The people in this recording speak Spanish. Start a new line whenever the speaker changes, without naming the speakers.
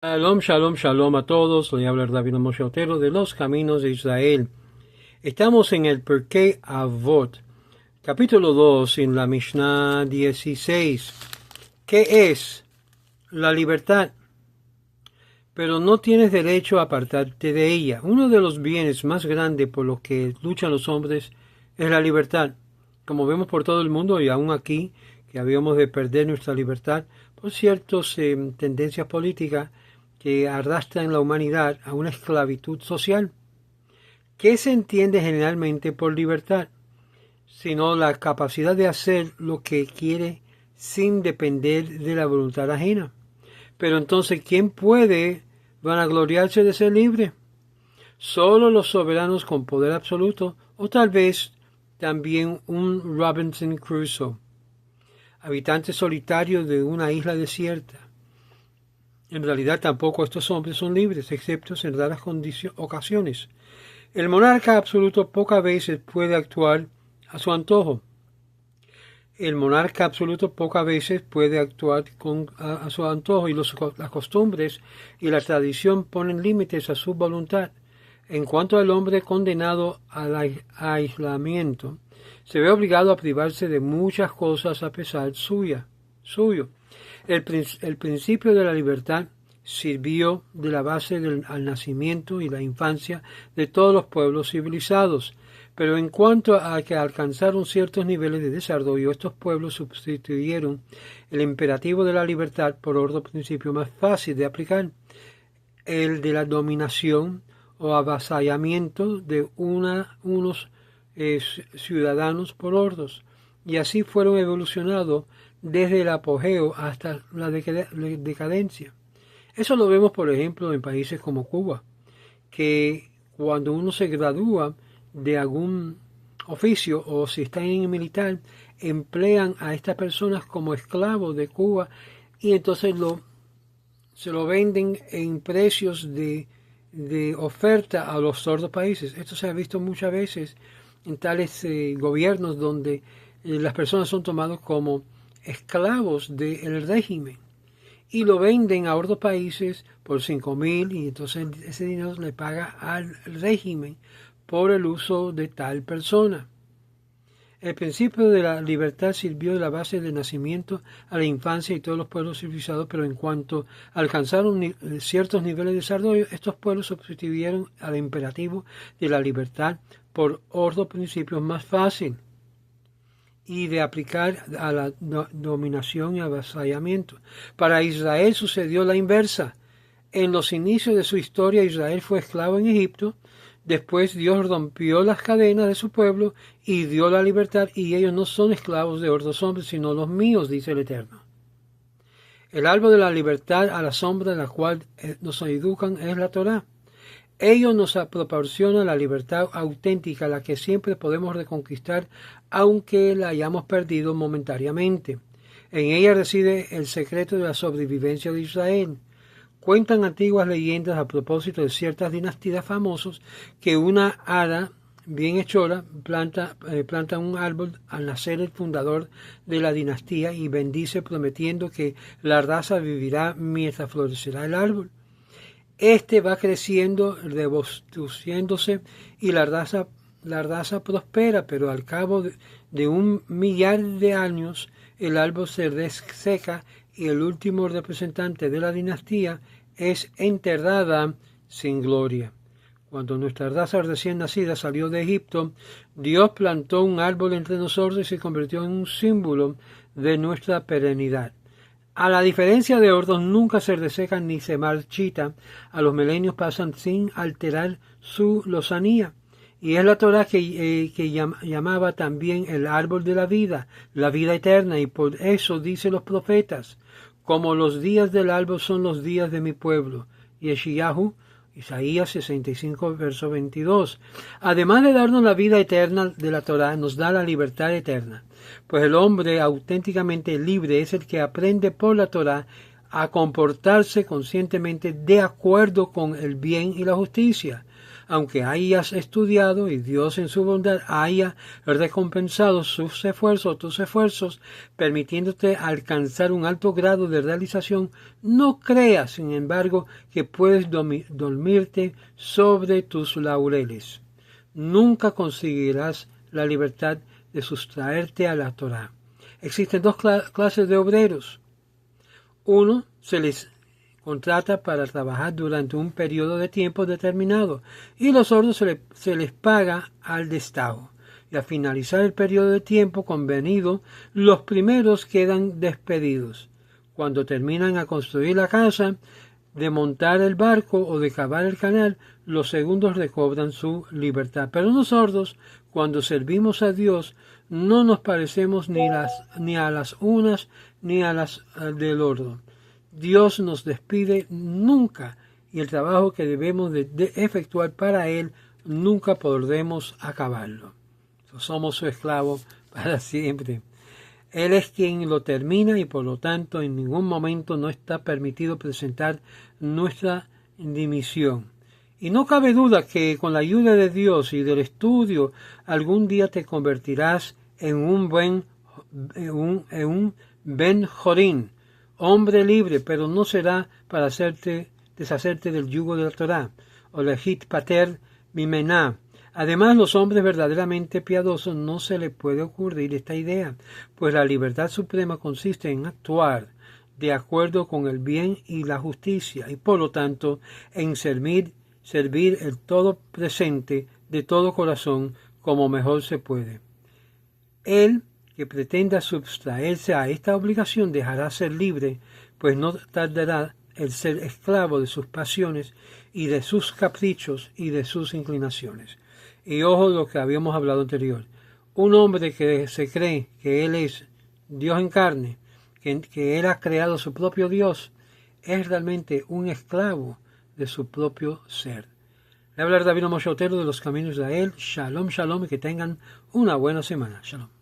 Shalom, shalom, shalom a todos. Le habla David Moshe Otero de los Caminos de Israel. Estamos en el Pirkei Avot, capítulo 2, en la Mishnah 16. ¿Qué es la libertad? Pero no tienes derecho a apartarte de ella. Uno de los bienes más grandes por los que luchan los hombres es la libertad. Como vemos por todo el mundo y aún aquí, que habíamos de perder nuestra libertad por ciertas tendencias políticas que arrastran la humanidad a una esclavitud social. ¿Qué se entiende generalmente por libertad? Sino la capacidad de hacer lo que quiere sin depender de la voluntad ajena. Pero entonces, ¿quién puede vanagloriarse de ser libre? Solo los soberanos con poder absoluto, o tal vez también un Robinson Crusoe, habitante solitario de una isla desierta. En realidad tampoco estos hombres son libres, excepto en raras ocasiones. El monarca absoluto pocas veces puede actuar a su antojo. El monarca absoluto pocas veces puede actuar a su antojo y las costumbres y la tradición ponen límites a su voluntad. En cuanto al hombre condenado al aislamiento, se ve obligado a privarse de muchas cosas a pesar suyo. El principio de la libertad sirvió de la base al nacimiento y la infancia de todos los pueblos civilizados, pero en cuanto a que alcanzaron ciertos niveles de desarrollo, estos pueblos sustituyeron el imperativo de la libertad por otro principio más fácil de aplicar, el de la dominación o avasallamiento de unos ciudadanos por otros, y así fueron evolucionados desde el apogeo hasta la decadencia. Eso lo vemos, por ejemplo, en países como Cuba, que cuando uno se gradúa de algún oficio o si está en el militar, emplean a estas personas como esclavos de Cuba y entonces se lo venden en precios de oferta a los otros países. Esto se ha visto muchas veces en tales gobiernos donde las personas son tomadas como esclavos del régimen y lo venden a otros países por 5,000 y entonces ese dinero le paga al régimen por el uso de tal persona. El principio de la libertad sirvió de la base del nacimiento a la infancia y todos los pueblos civilizados, pero en cuanto alcanzaron ciertos niveles de desarrollo, estos pueblos sustituyeron al imperativo de la libertad por otros principios más fáciles y de aplicar a la dominación y avasallamiento. Para Israel sucedió la inversa. En los inicios de su historia, Israel fue esclavo en Egipto. Después Dios rompió las cadenas de su pueblo y dio la libertad, y ellos no son esclavos de otros hombres, sino los míos, dice el Eterno. El árbol de la libertad a la sombra de la cual nos educan es la Torá. Ellos nos proporcionan la libertad auténtica, la que siempre podemos reconquistar, aunque la hayamos perdido momentáneamente. En ella reside el secreto de la sobrevivencia de Israel. Cuentan antiguas leyendas a propósito de ciertas dinastías famosas que una hada bien hechora planta un árbol al nacer el fundador de la dinastía y bendice prometiendo que la raza vivirá mientras florecerá el árbol. Este va creciendo, reproduciéndose y la raza prospera, pero al cabo de 1,000,000 de años el árbol se reseca y el último representante de la dinastía es enterrada sin gloria. Cuando nuestra raza recién nacida salió de Egipto, Dios plantó un árbol entre nosotros y se convirtió en un símbolo de nuestra perennidad. A la diferencia de otros, nunca se resecan ni se marchitan, a los milenios pasan sin alterar su lozanía. Y es la Torá que llamaba también el árbol de la vida eterna, y por eso dicen los profetas, como los días del árbol son los días de mi pueblo. Yeshayahu, Isaías 65, verso 22. Además de darnos la vida eterna de la Torá, nos da la libertad eterna, pues el hombre auténticamente libre es el que aprende por la Torá a comportarse conscientemente de acuerdo con el bien y la justicia. aunque hayas estudiado y Dios en su bondad haya recompensado tus esfuerzos, permitiéndote alcanzar un alto grado de realización, no creas, sin embargo, que puedes dormirte sobre tus laureles. Nunca conseguirás la libertad de sustraerte a la Torá. Existen dos clases de obreros. Uno, se les contrata para trabajar durante un periodo de tiempo determinado y los otros se les paga al destajo. Y al finalizar el periodo de tiempo convenido, los primeros quedan despedidos. Cuando terminan a construir la casa, de montar el barco o de cavar el canal, los segundos recobran su libertad. Pero nosotros, cuando servimos a Dios, no nos parecemos ni a las unas ni a las del otro. Dios nos despide nunca, y el trabajo que debemos de efectuar para Él nunca podremos acabarlo. Somos su esclavo para siempre. Él es quien lo termina y por lo tanto en ningún momento no está permitido presentar nuestra dimisión. Y no cabe duda que con la ayuda de Dios y del estudio algún día te convertirás en un Ben Jorín, hombre libre, pero no será para deshacerte del yugo de la Torá, o legit pater mimená. Además, los hombres verdaderamente piadosos no se les puede ocurrir esta idea, pues la libertad suprema consiste en actuar de acuerdo con el bien y la justicia, y por lo tanto en servir el todo presente de todo corazón como mejor se puede. Él que pretenda sustraerse a esta obligación dejará ser libre, pues no tardará el ser esclavo de sus pasiones y de sus caprichos y de sus inclinaciones. Y ojo lo que habíamos hablado anterior. Un hombre que se cree que él es Dios en carne, que él ha creado su propio Dios, es realmente un esclavo de su propio ser. Le habla David Moshe Otero de los Caminos de Israel. Shalom, shalom, y que tengan una buena semana. Shalom.